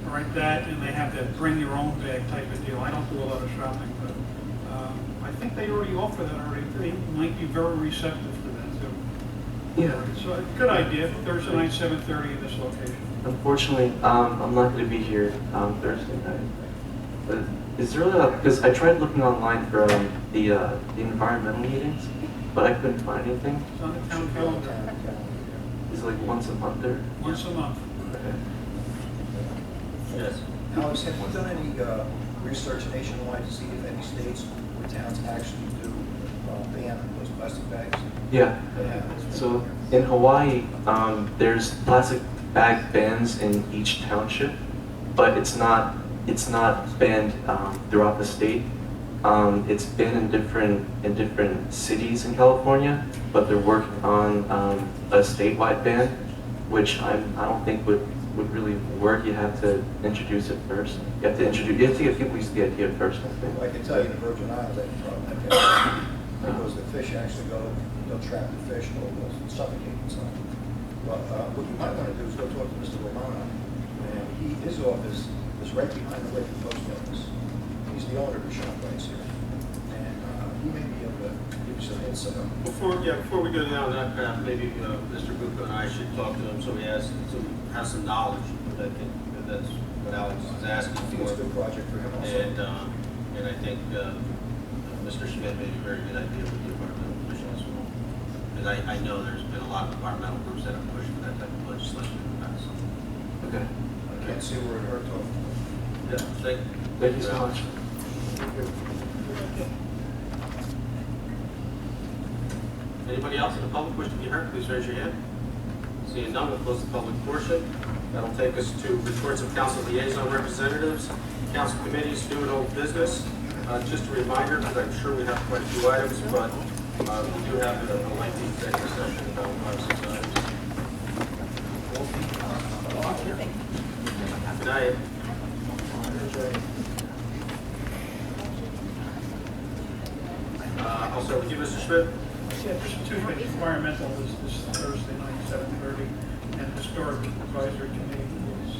All right, that, and they have that bring your own bag type of deal. I don't do a lot of shopping, but I think they already offer that already. They might be very receptive to that too. Yeah. So good idea. Thursday night, 7:30 in this location. Unfortunately, I'm not going to be here Thursday night. But is there because I tried looking online for the environmental meetings, but I couldn't find anything. It's on the town calendar. Is it like once a month or? Once a month. Okay. Yes. Alex, have you done any research nationwide to see if any states or towns actually do ban those plastic bags? Yeah. So in Hawaii, there's plastic bag bans in each township, but it's not banned throughout the state. It's been in different cities in California, but they're working on a statewide ban, which I don't think would really work. You have to introduce it first. You have to get people used to the idea first, I think. Well, I can tell you in the Virgin Islands, they have a problem like that. Because the fish actually they'll trap the fish, they'll suffocate and so on. But what you might want to do is go talk to Mr. Romano, and his office is right behind the Lincoln Post Office. He's the owner of the shop right here. And he may be able to give you some insight on it. Before we go down that path, maybe Mr. Bucco and I should talk to him so he has some knowledge. That's what Alex is asking I think it's a for. good project for him also. And I think Mr. Schmidt may be a very good idea with the environmental commission as well. Because I know there's been a lot of environmental groups that have pushed for that type of legislation in the past. Okay. I can't see where it hurt to. Yeah, Thank you so much. Anybody else in the public wish to be heard, please raise your hand. Seeing none, we'll close the public portion. That'll take us to reports of council liaison representatives, council committees, new and old business. Just a reminder, because I'm sure we have quite a few items, but we do have a lengthy executive session about 5 or 6 items. Good night. I'll start with you, Mr. Schmidt. Yeah, just two things. Environmental is this Thursday night, 7:30, and Historic Advisory Committee is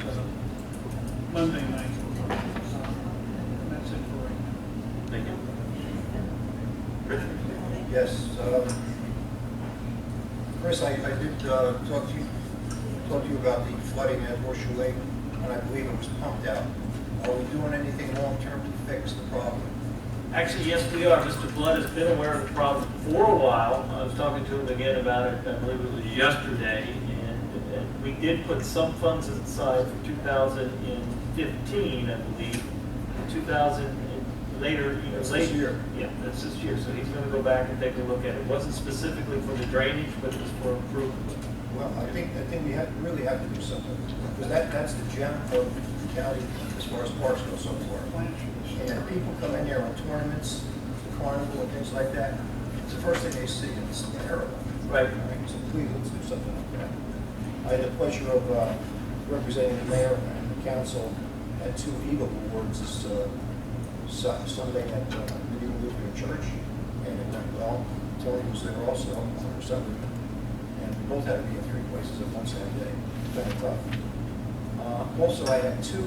Monday night. And that's it for right now. Thank you. Richard? Yes, Chris, I did talk to you about the flooding at Horseshoe Lake, and I believe it was pumped out. Are we doing anything long-term to fix the problem? Actually, yes, we are. Mr. Flood has been aware of the problem for a while. I was talking to him again about it, I believe it was yesterday, and we did put some funds aside for 2015, I believe. 2000 later, That's this year. Yeah, that's this year. So he's going to go back and take a look at it. It wasn't specifically for the drainage, but it was for improvement. Well, I think we really have to do something, because that's the gem of the county as far as parks go so far. And people come in here on tournaments, the carnival and things like that, it's the first thing they see, and it's terrible. Right. So please, let's do something like that. I had the pleasure of representing the mayor and the council at 2 Eagle Awards this Sunday at the New Lutheran Church, and it went well. Tony was there also on Sunday. both had to be in 3 places at one same day. It's kind of tough. Also, I had 2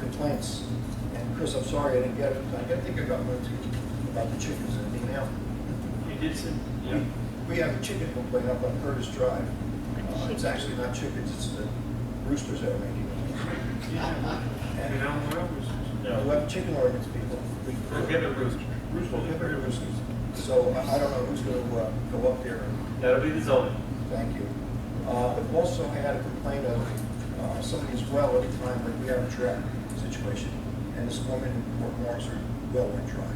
complaints, and Chris, I'm sorry I didn't get it. I think I got one to you about the chickens in the email. You did say, yeah. We have a chicken complaint up on Curtis Drive. It's actually not chickens, it's the roosters that are making noise. You know, We have chicken ordinance people. Prohibit roosters. Prohibit roosters. So I don't know who's going to go up there. That'll be the zoning. Thank you. But also I had a complaint of somebody's well every time like we have a trap situation. And this woman in Port Morris, her well went dry.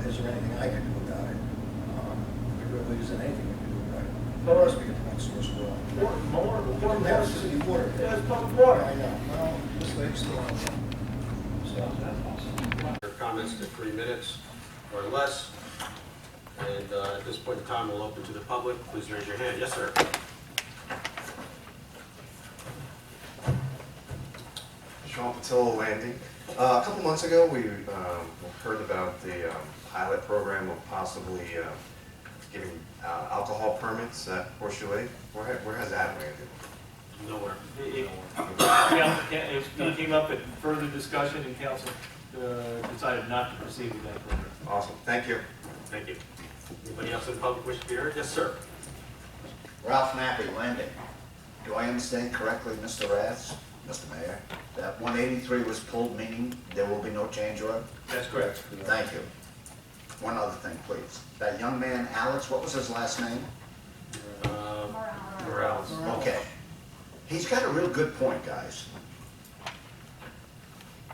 Is there anything I can do about it? There really isn't anything we can do about it. There must be a point source well. We don't have city water. Yeah, it's public water. I know. Well, this lady's still on that. So, Your comments to 3 minutes or less. And at this point in time, we'll open to the public. Please raise your hand. Yes, sir. Sean Patillo Landing. A couple months ago, we heard about the pilot program of possibly giving alcohol permits at Horseshoe Lake. Where has that landed? Nowhere. It came up at further discussion and council decided not to proceed with that program. Awesome, thank you. Thank you. Anybody else in the public wish to be heard? Yes, sir. Ralph Nappy, Landing. Do I understand correctly, Mr. Rath, Mr. Mayor, that 183 was pulled, meaning there will be no change order? That's correct. Thank you. One other thing, please. That young man, Alex, what was his last name? Morales. Okay. He's got a real good point, guys.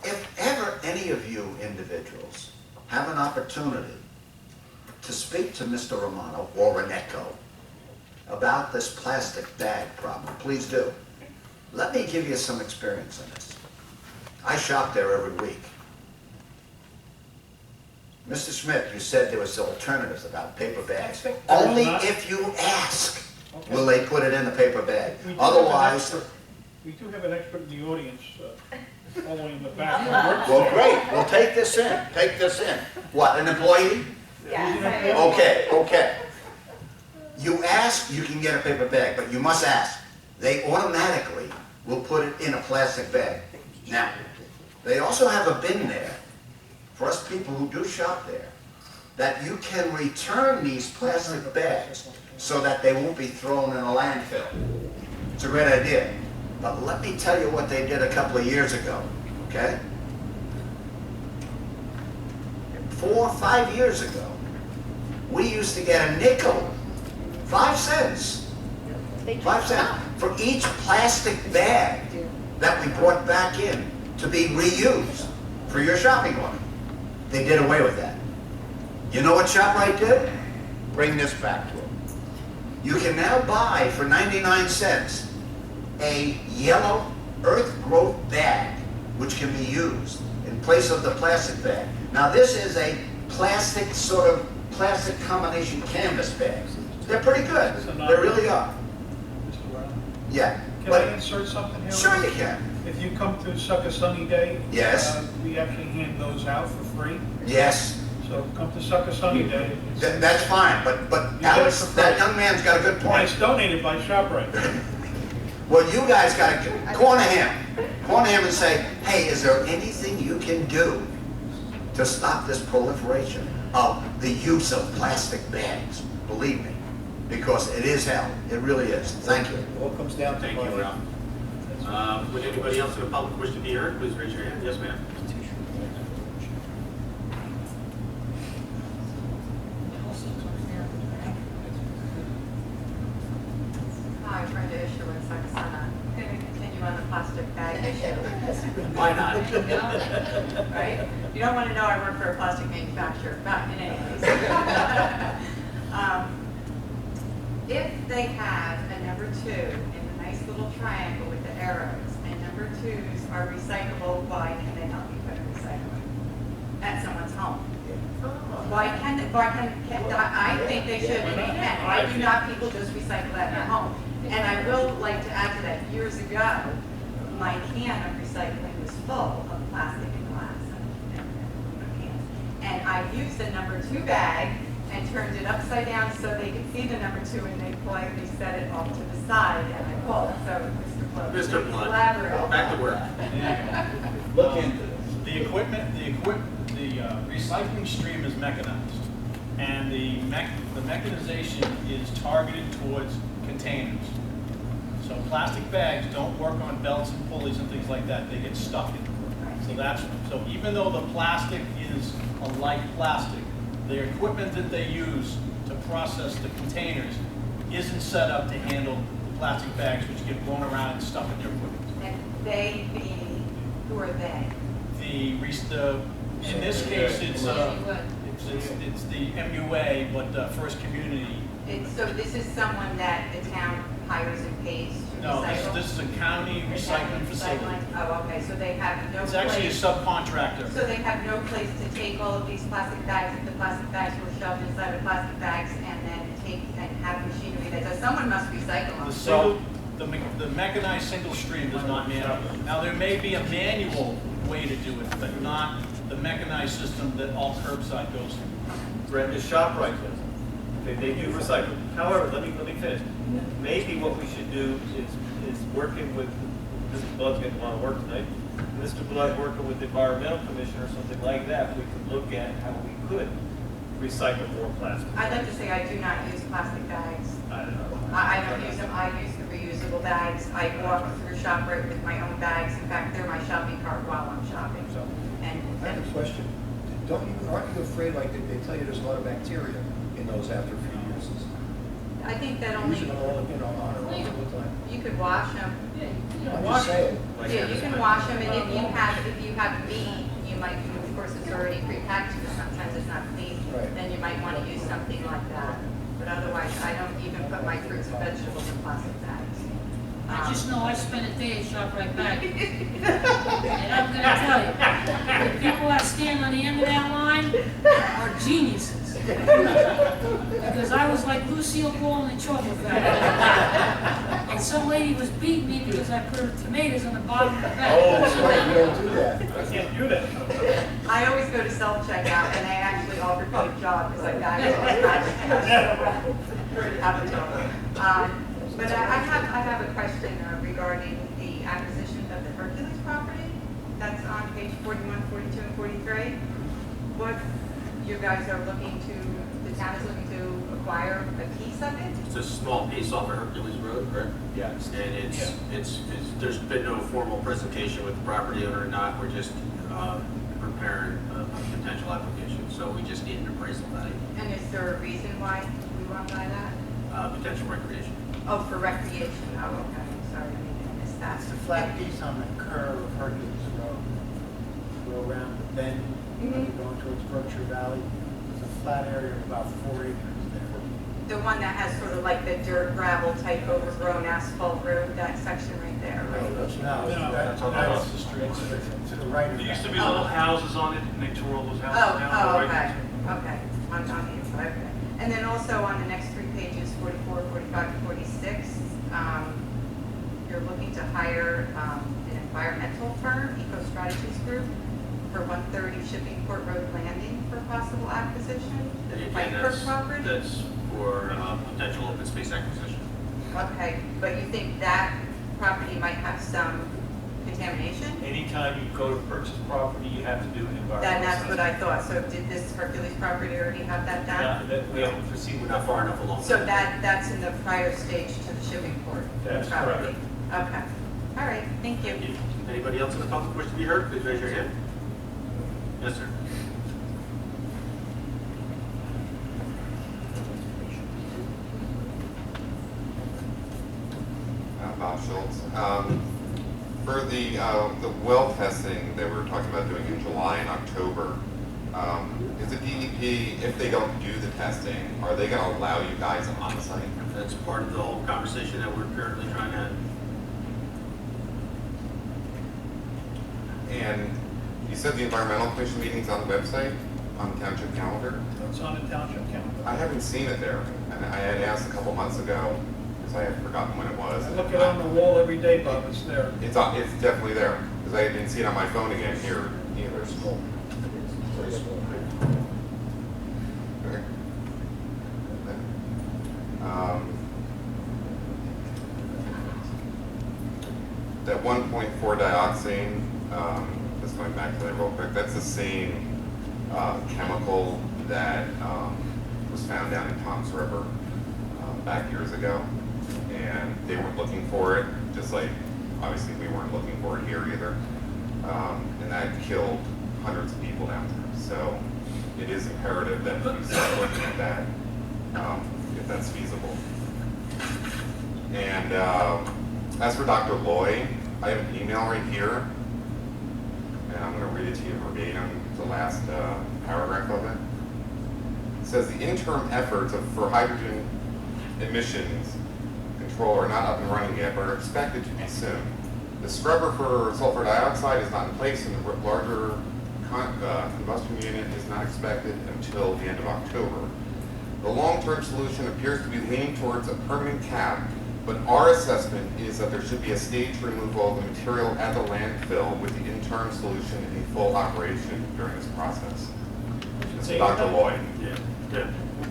If ever any of you individuals have an opportunity to speak to Mr. Romano or Reneco about this plastic bag problem, please do. Let me give you some experience in this. I shop there every week. Mr. Schmidt, you said there was alternatives about paper bags. Only if you ask will they put it in the paper bag. Otherwise... We do have an expert in the audience following in the back. Well, great. Well, take this in. Take this in. What, an employee? Yes. Okay, okay. You ask, you can get a paper bag, but you must ask. They automatically will put it in a plastic bag. Now, they also have a bin there for us people who do shop there that you can return these plastic bags so that they won't be thrown in a landfill. It's a great idea. But let me tell you what they did a couple of years ago, okay? 4 or 5 years ago, we used to get a nickel, 5 cents, 5 cents for each plastic bag that we brought back in to be reused for your shopping order. They did away with that. You know what ShopRite did? Bring this back to them. You can now buy for 99 cents a yellow earth growth bag which can be used in place of the plastic bag. Now this is a plastic plastic combination canvas bag. They're pretty good. They really are. Yeah. Can I insert something here? Sure you can. If you come to Suck a Sunny Day, yes, we actually hand those out for free. Yes. So come to Suck a Sunny Day. That's fine, but Alex, that young man's got a good point. And it's donated by ShopRite. Well, you guys got to corner him and say, hey, is there anything you can do to stop this proliferation of the use of plastic bags? Believe me, because it is hell. It really is. Thank you. It all comes down to Thank you, Ralph. Would anybody else in the public wish to be heard? Please raise your hand. Yes, ma'am. Hi, Brenda Isherwood, Saxena. I'm going to continue on the plastic bag issue. Why not? Right? You don't want to know I work for a plastic manufacturer, but in any case. If they have a number 2 in a nice little triangle with the arrows, and number 2s are recyclable, why can they not be put in recycling at someone's home? I think they should, and they can. Why do not people just recycle that in their home? And I will like to add to that, years ago, my can of recycling was full of plastic and glass and I used a number 2 bag and turned it upside down so they could see the number 2, and they politely set it off to the side, and I called. So Mr. Blood, Mr. Blood, elaborate. back to work. Look into this. The recycling stream is mechanized, and the mechanization is targeted towards containers. So plastic bags don't work on belts and pulleys and things like that. They get stuck in. So even though the plastic is a light plastic, the equipment that they use to process the containers isn't set up to handle the plastic bags which get blown around and stuck in their equipment. And they being, who are they? In this case, it's the MUA, but First Community. So this is someone that the town hires and pays to No, recycle? this is a county recycling facility. Oh, okay, so they have no place. It's actually a subcontractor. So they have no place to take all of these plastic bags, if the plastic bags were shoved inside of plastic bags, and then take and have machinery that does, someone must recycle them. The mechanized single stream is not manual. Now, there may be a manual way to do it, but not the mechanized system that all curbside goes through. Brenda, ShopRite does it. Okay, they do recycle. However, let me finish. Maybe what we should do is working with, Mr. Blood's going to want to work tonight, Mr. Blood working with the Environmental Commission or something like that, we could look at how we could recycle more plastic. I'd like to say I do not use plastic bags. I don't know. I don't use them, I use the reusable bags. I walk through ShopRite with my own bags. In fact, they're my shopping cart while I'm shopping. I have a question. Aren't you afraid, like they tell you there's a lot of bacteria in those after a few uses? I think that only, Using them all, on and off all the time. you could wash them. I'm just saying. Yeah, you can wash them, and if you have meat, you might, of course, it's already prepackaged, but sometimes it's not clean. Right. Then you might want to use something like that. But otherwise, I don't even put my fruits and vegetables in plastic bags. I just know I spent a day at ShopRite back. And I'm gonna tell you, the people that stand on the end of that line are geniuses. Because I was like Lucille Ball in the chocolate factory. And some lady was beating me because I put her tomatoes on the bottom of the bag. Oh, that's right, you don't do that. I can't do that. I always go to self-checkout, and they actually offered me a job, because I've got it. But I have a question regarding the acquisition of the Hercules property. That's on page 41, 42, and 43. What you guys are looking to, the town is looking to acquire a piece of it? It's a small piece off of Hercules Road, correct? Yes. And it's there's been no formal presentation with the property owner or not. We're just preparing a potential application, so we just need an appraisal value. And is there a reason why we want to buy that? Potential recreation. Oh, for recreation, oh, okay, sorry, I didn't miss that. It's a flat piece on the curve of Hercules Road. Go around the bend, going towards Berkshire Valley. There's a flat area of about 4 acres there. The one that has sort of like the dirt gravel type overgrown asphalt road, that section right there, right? No, that's across the street. to the right of There used to that. be little houses on it, and they tore all those houses down. Oh, right okay, next okay, on the inside, okay. And then also on the next 3 pages, 44, 45, and 46, you're looking to hire an environmental firm, Eco Strategies Group, for 130 Shipping Port Road Landing for possible acquisition. And Like again, per property? that's for potential open space acquisition. Okay, but you think that property might have some contamination? Anytime you go to purchase property, you have to do an environmental That's what assessment. I thought. So did this Hercules property already have that done? Yeah, that we haven't proceeded We're with not that. far enough along. So that's in the prior stage to the shipping port That's property? correct. Okay. All right, thank you. Anybody else in the public wish to be heard? Please raise your hand. Yes, sir. Bob Schultz. For the well testing that we were talking about doing in July and October, is the DEP, if they don't do the testing, are they going to allow you guys on site? That's part of the whole conversation that we're currently trying to have. And you said the environmental commission meeting's on the website, on the township calendar? It's on the township calendar. I haven't seen it there, and I had asked a couple months ago, because I had forgotten when it was. I look it on the wall every day, Bob, it's there. It's definitely there, because I didn't see it on my phone again here either. Okay. that 1.4 dioxane, just going back to that real quick, that's the same chemical that was found down in Tom's River back years ago. And they weren't looking for it, just like obviously we weren't looking for it here either. And that killed hundreds of people down there. So it is imperative that we start looking at that if that's feasible. And as for Dr. Loy, I have an email right here, and I'm going to read it to you verbatim, the last paragraph of it. It says the interim efforts for hydrogen emissions control are not up and running yet, but are expected to be soon. The scrubber for sulfur dioxide is not in place, and the larger combustion unit is not expected until the end of October. The long-term solution appears to be leaning towards a permanent cap, but our assessment is that there should be a staged removal of the material at the landfill with the interim solution in full operation during this process. This is Dr. Lloyd. Yeah.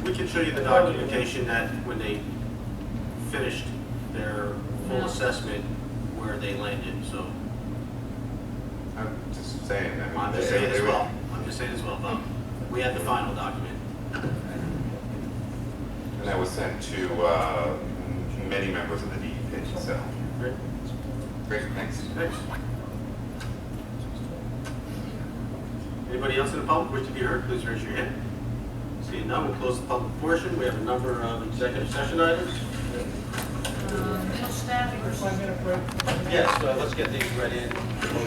We can show you the documentation that when they finished their full assessment where they landed, so. I'm just saying. I mean, I'm just saying as well. I'm just saying as well, Bob. We had the final document. And that was sent to many members of the DEP, so. Great. Great, thanks. Thanks. Anybody else in the public wish to be heard, please raise your hand. Seeing none, we'll close the public portion. We have a number of executive session items. Middle staffing or something. Yes, let's get these read in.